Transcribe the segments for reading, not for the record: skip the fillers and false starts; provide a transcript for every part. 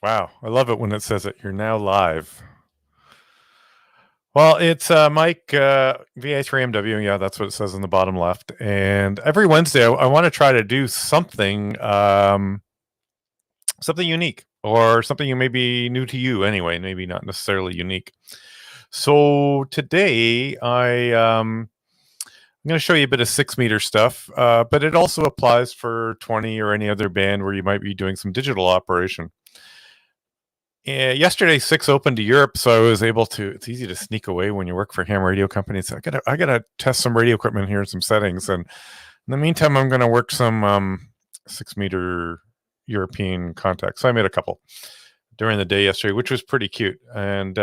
Wow, I love it when it says it. You're now live. Well, it's Mike VA3MW. Yeah, that's what it says in the bottom left. And every Wednesday, I want to try to do something unique or something you may be new to you anyway, maybe not necessarily unique. So today, I'm going to show you a bit of 6-meter stuff, but it also applies for 20 or any other band where you might be doing some digital operation. Yesterday, 6 opened to Europe, so I was able to. It's easy to sneak away when you work for ham radio companies. I gotta test some radio equipment here, some settings, and in the meantime, I'm going to work some 6-meter European contacts. So I made a couple during the day yesterday, which was pretty cute and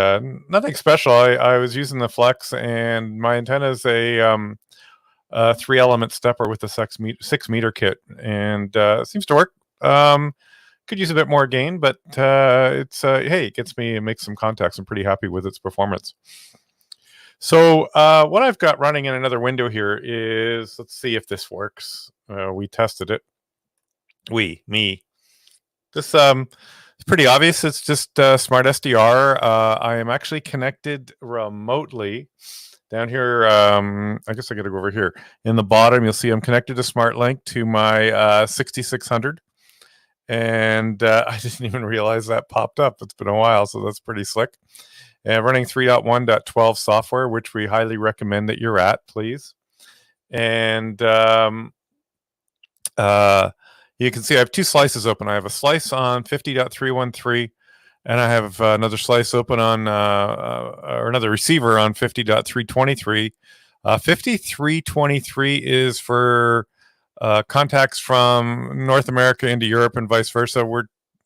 nothing special. I was using the Flex, and my antenna is a 3-element stepper with a 6-meter kit, and it seems to work. Could use a bit more gain, but hey, it makes some contacts. I'm pretty happy with its performance. So what I've got running in another window here is, let's see if this works. We tested it. Me. This it's pretty obvious. It's just SmartSDR. I am actually connected remotely. Down here, I guess I got to go over here. In the bottom, you'll see I'm connected to SmartLink to my 6600. And I didn't even realize that popped up. It's been a while, so that's pretty slick. And running 3.1.12 software, which we highly recommend that you're at, please. And you can see I have 2 slices open. I have a slice on 50.313, and I have another slice open on, or another receiver on 50.323. 5323 is for contacts from North America into Europe and vice versa.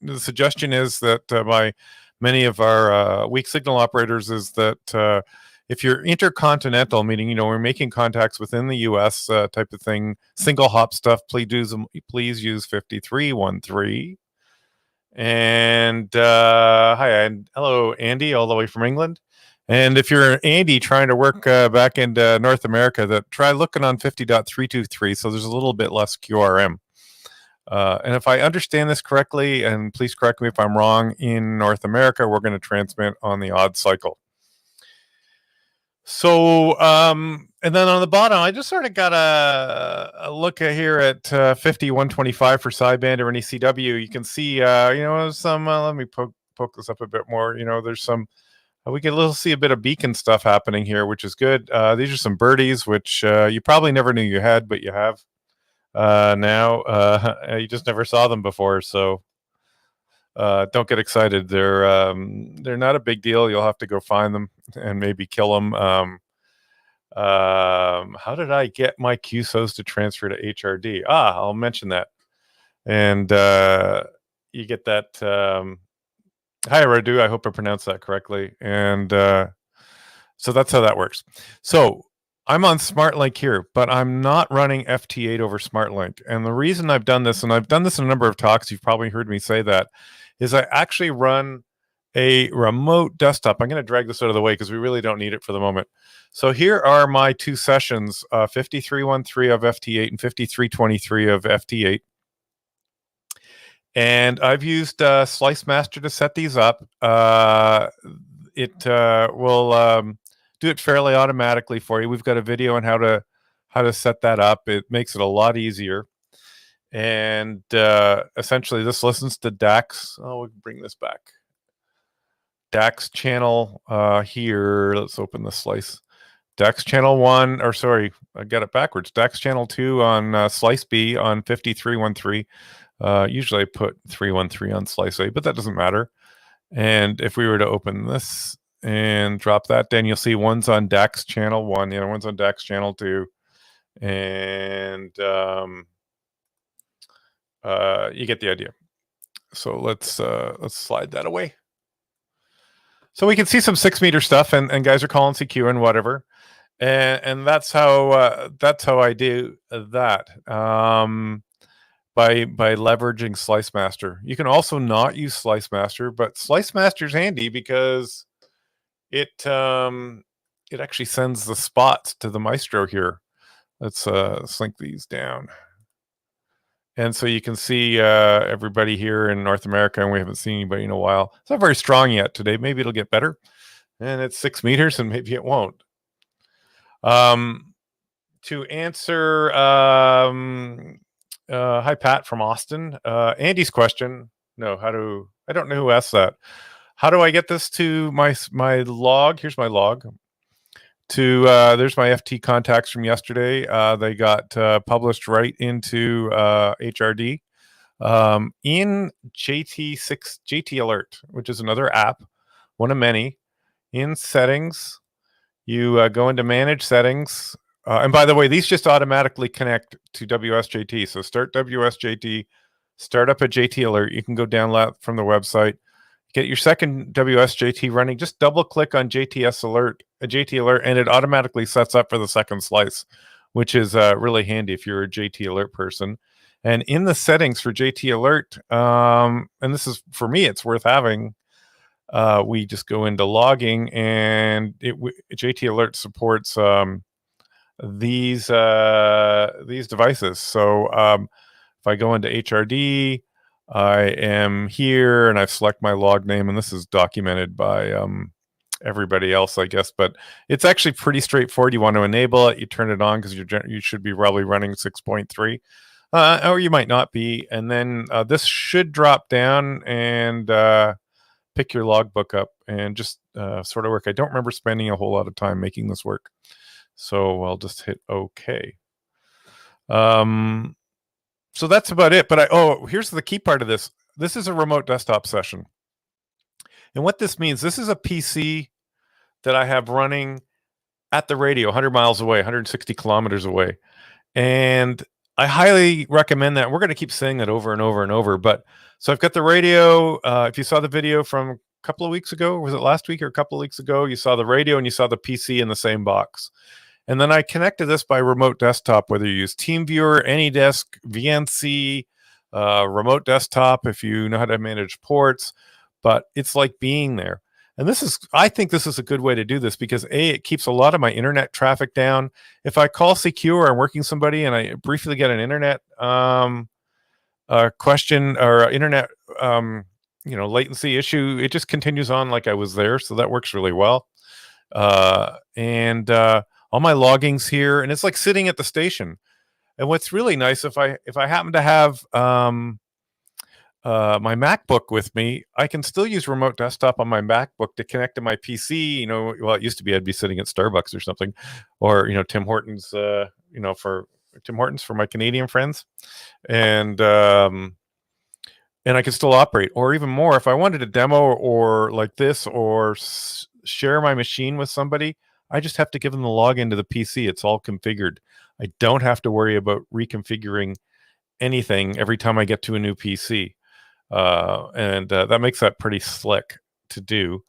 The suggestion is that by many of our weak signal operators is that if you're intercontinental, meaning we're making contacts within the U.S. Type of thing, single hop stuff, please use 5313. And hi, and hello, Andy, all the way from England. And if you're Andy trying to work back into North America, try looking on 50.323. So there's a little bit less QRM. And if I understand this correctly, and please correct me if I'm wrong, in North America, we're going to transmit on the odd cycle. So, and then on the bottom, I just sort of got a look here at 5125 for sideband or any CW. You can see, some, let me poke this up a bit more. There's some, we can see a bit of beacon stuff happening here, which is good. These are some birdies, which you probably never knew you had, but you have now. You just never saw them before, so don't get excited. They're not a big deal. You'll have to go find them and maybe kill them. How did I get my QSOs to transfer to HRD? I'll mention that. And you get that. Hi, Radu. I hope I pronounced that correctly. And so that's how that works. So I'm on SmartLink here, but I'm not running FT8 over SmartLink. And the reason I've done this, and I've done this in a number of talks, you've probably heard me say that, is I actually run a remote desktop. I'm going to drag this out of the way because we really don't need it for the moment. So here are my 2 sessions, 5313 of FT8 and 5323 of FT8. And I've used Slice Master to set these up. It will do it fairly automatically for you. We've got a video on how to set that up. It makes it a lot easier. And essentially, this listens to DAX. Oh, we can bring this back. DAX channel here. Let's open the slice. DAX channel 1, or sorry, I got it backwards. DAX channel 2 on slice B on 5313. Usually I put 313 on slice A, but that doesn't matter. And if we were to open this and drop that, then you'll see one's on DAX channel 1, the other one's on DAX channel 2. And you get the idea. So let's slide that away. So we can see some 6-meter stuff, and guys are calling CQ and whatever. And that's how I do that. By leveraging Slice Master. You can also not use Slice Master, but Slice Master is handy because it actually sends the spots to the Maestro here. Let's link these down. And so you can see everybody here in North America, and we haven't seen anybody in a while. It's not very strong yet today. Maybe it'll get better. And it's 6 meters, and maybe it won't. To answer, hi, Pat from Austin. Andy's question. No, I don't know who asked that. How do I get this to my log? Here's my log. There's my FT contacts from yesterday. They got published right into HRD in JT Alert, which is another app, one of many. In settings, you go into manage settings. And by the way, these just automatically connect to WSJT. So start WSJT, start up a JT Alert. You can go download from the website. Get your second WSJT running. Just double click on JT Alert, and it automatically sets up for the second slice, which is really handy if you're a JT Alert person. And in the settings for JT Alert, and this is, for me, it's worth having. We just go into logging, and JT Alert supports these devices. So if I go into HRD, I am here, and I've selected my log name, and this is documented by everybody else, I guess. But it's actually pretty straightforward. You want to enable it, you turn it on because you should be probably running 6.3, or you might not be. And then this should drop down and pick your logbook up and just sort of work. I don't remember spending a whole lot of time making this work, so I'll just hit OK. So that's about it. But here's the key part of this. This is a remote desktop session. And what this means, this is a PC that I have running at the radio 100 miles away, 160 kilometers away. And I highly recommend that. We're going to keep saying that over and over and over. But so I've got the radio. If you saw the video from a couple of weeks ago, was it last week or a couple of weeks ago? You saw the radio and you saw the PC in the same box. And then I connected this by remote desktop, whether you use TeamViewer, AnyDesk, VNC, remote desktop, if you know how to manage ports. But it's like being there. And I think this is a good way to do this because it keeps a lot of my internet traffic down. If I call CQ or I'm working somebody and I briefly get an internet question or internet latency issue, it just continues on like I was there. So that works really well. And all my logging's here, and it's like sitting at the station. And what's really nice, if I happen to have my MacBook with me, I can still use remote desktop on my MacBook to connect to my PC. It used to be I'd be sitting at Starbucks or something, or Tim Hortons, for Tim Hortons for my Canadian friends, and I can still operate. Or even more, if I wanted to demo or like this, or share my machine with somebody, I just have to give them the login to the PC. It's all configured. I don't have to worry about reconfiguring anything every time I get to a new PC. And that makes that pretty slick to do.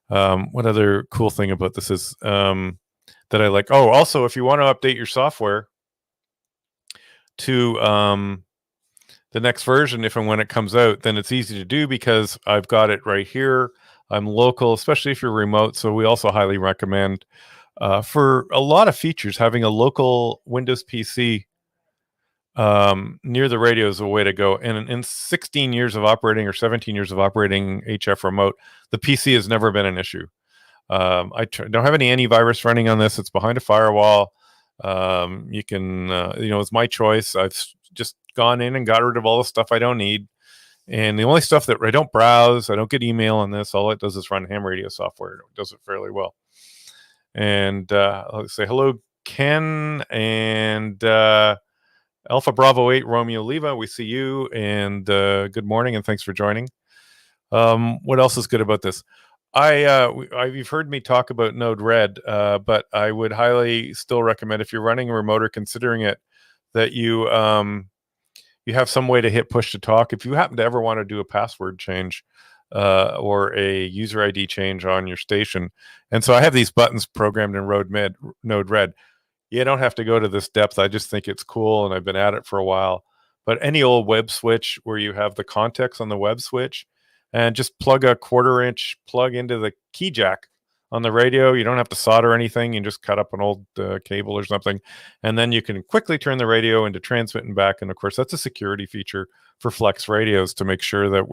What other cool thing about this is that I like? Oh, also, if you want to update your software to the next version, if and when it comes out, then it's easy to do because I've got it right here. I'm local, especially if you're remote. So we also highly recommend for a lot of features, having a local Windows PC near the radio is a way to go. And in 16 years of operating or 17 years of operating HF remote, the PC has never been an issue. I don't have any antivirus running on this. It's behind a firewall. You can, it's my choice. I've just gone in and got rid of all the stuff I don't need. And the only stuff that I don't browse, I don't get email on this. All it does is run ham radio software. It does it fairly well. And I'll say hello, Ken, and Alpha Bravo 8 Romeo Leva. We see you, and good morning, and thanks for joining. What else is good about this? You've heard me talk about Node-RED, but I would highly still recommend, if you're running a remote or considering it, that you have some way to hit push to talk. If you happen to ever want to do a password change or a user ID change on your station. And so I have these buttons programmed in Node-RED. You don't have to go to this depth. I just think it's cool, and I've been at it for a while. But any old web switch where you have the context on the web switch, and just plug a 1/4-inch plug into the key jack on the radio. You don't have to solder anything. You just cut up an old cable or something, and then you can quickly turn the radio into transmit and back. And of course, that's a security feature for Flex radios to make sure that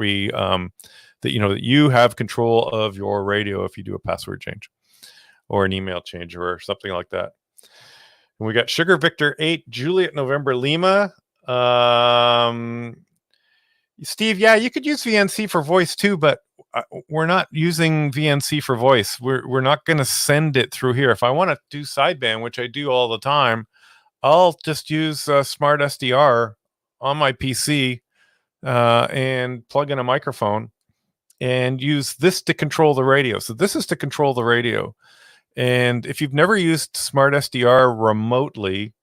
that you have control of your radio if you do a password change or an email change or something like that. And we got Sugar Victor 8, Juliet November Lima. Steve, yeah, you could use VNC for voice too, but we're not using VNC for voice. We're not going to send it through here. If I want to do sideband, which I do all the time, I'll just use SmartSDR on my PC and plug in a microphone and use this to control the radio. So this is to control the radio. And if you've never used SmartSDR remotely,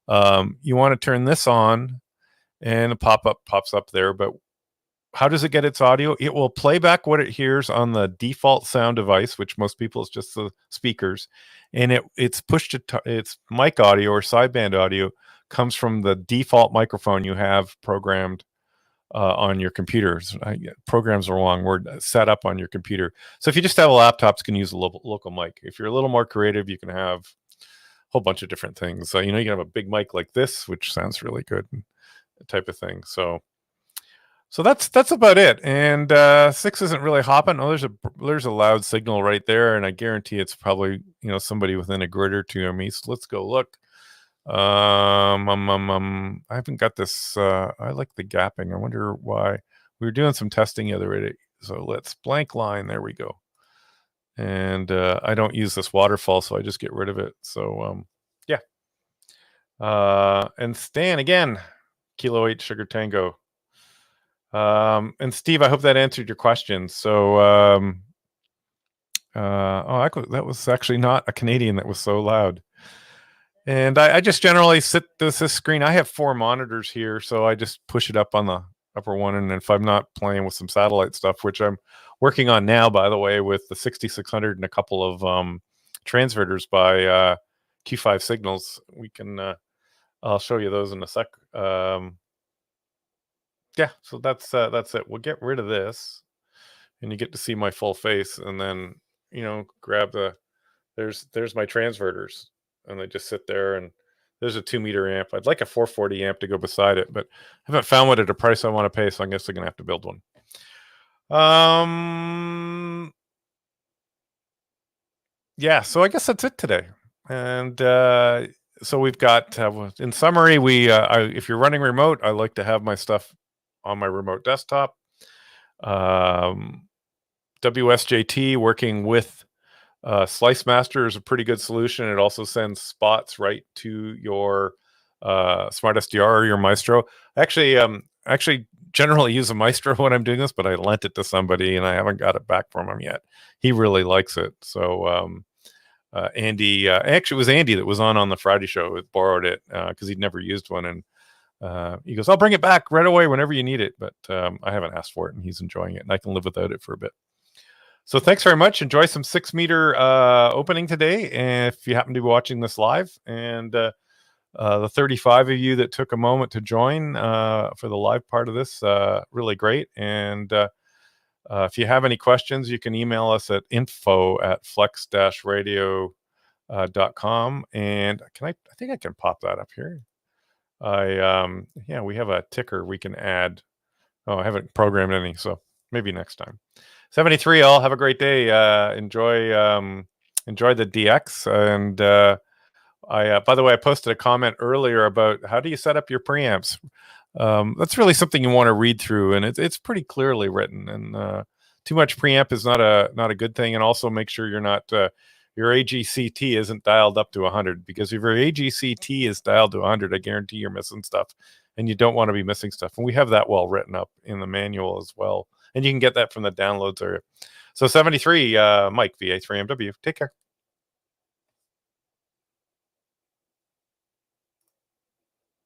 you want to turn this on and a pop-up pops up there. But how does it get its audio? It will play back what it hears on the default sound device, which most people is just the speakers. And it's pushed to its mic audio or sideband audio comes from the default microphone you have programmed on your computers. Programs are a wrong word. Set up on your computer. So if you just have a laptop, you can use a local mic. If you're a little more creative, you can have a whole bunch of different things. You can have a big mic like this, which sounds really good, type of thing. So that's about it. And 6 isn't really hopping. Oh, there's a loud signal right there, and I guarantee it's probably somebody within a grid or two of me. So let's go look. I haven't got this. I like the gapping. I wonder why. We were doing some testing the other day. So let's blank line. There we go. And I don't use this waterfall, so I just get rid of it. So yeah. And Stan again, Kilo 8 Sugar Tango. And Steve, I hope that answered your question. So that was actually not a Canadian that was so loud. And I just generally sit this screen. I have 4 monitors here, so I just push it up on the upper one. And if I'm not playing with some satellite stuff, which I'm working on now, by the way, with the 6600 and a couple of transmitters by Q5 Signals, we can. I'll show you those in a sec. Yeah, so that's it. We'll get rid of this, and you get to see my full face, and then grab there's my transverters. And they just sit there, and there's a 2-meter amp. I'd like a 440 amp to go beside it, but I haven't found one at a price I want to pay, so I guess I'm going to have to build one. Yeah, so I guess that's it today. And so we've got, in summary, if you're running remote, I like to have my stuff on my remote desktop. WSJT working with Slice Master is a pretty good solution. It also sends spots right to your SmartSDR or your Maestro. Actually, generally use a Maestro when I'm doing this, but I lent it to somebody and I haven't got it back from him yet. He really likes it. So Andy, actually it was Andy that was on the Friday show who borrowed it because he'd never used one, and he goes, I'll bring it back right away whenever you need it. But I haven't asked for it, and he's enjoying it, and I can live without it for a bit. So thanks very much. Enjoy some 6-meter opening today. And if you happen to be watching this live, and the 35 of you that took a moment to join for the live part of this, really great. And if you have any questions, you can email us at info@flex-radio.com. And I think I can pop that up here. We have a ticker we can add. Oh, I haven't programmed any, so maybe next time. 73, all have a great day. Enjoy the DX. And by the way, I posted a comment earlier about how do you set up your preamps. That's really something you want to read through, and it's pretty clearly written. And too much preamp is not a good thing. And also make sure you're not your AGCT isn't dialed up to 100, because if your AGCT is dialed to 100, I guarantee you're missing stuff, and you don't want to be missing stuff. And we have that well written up in the manual as well. And you can get that from the downloads area. So 73, Mike, VA3MW. Take care.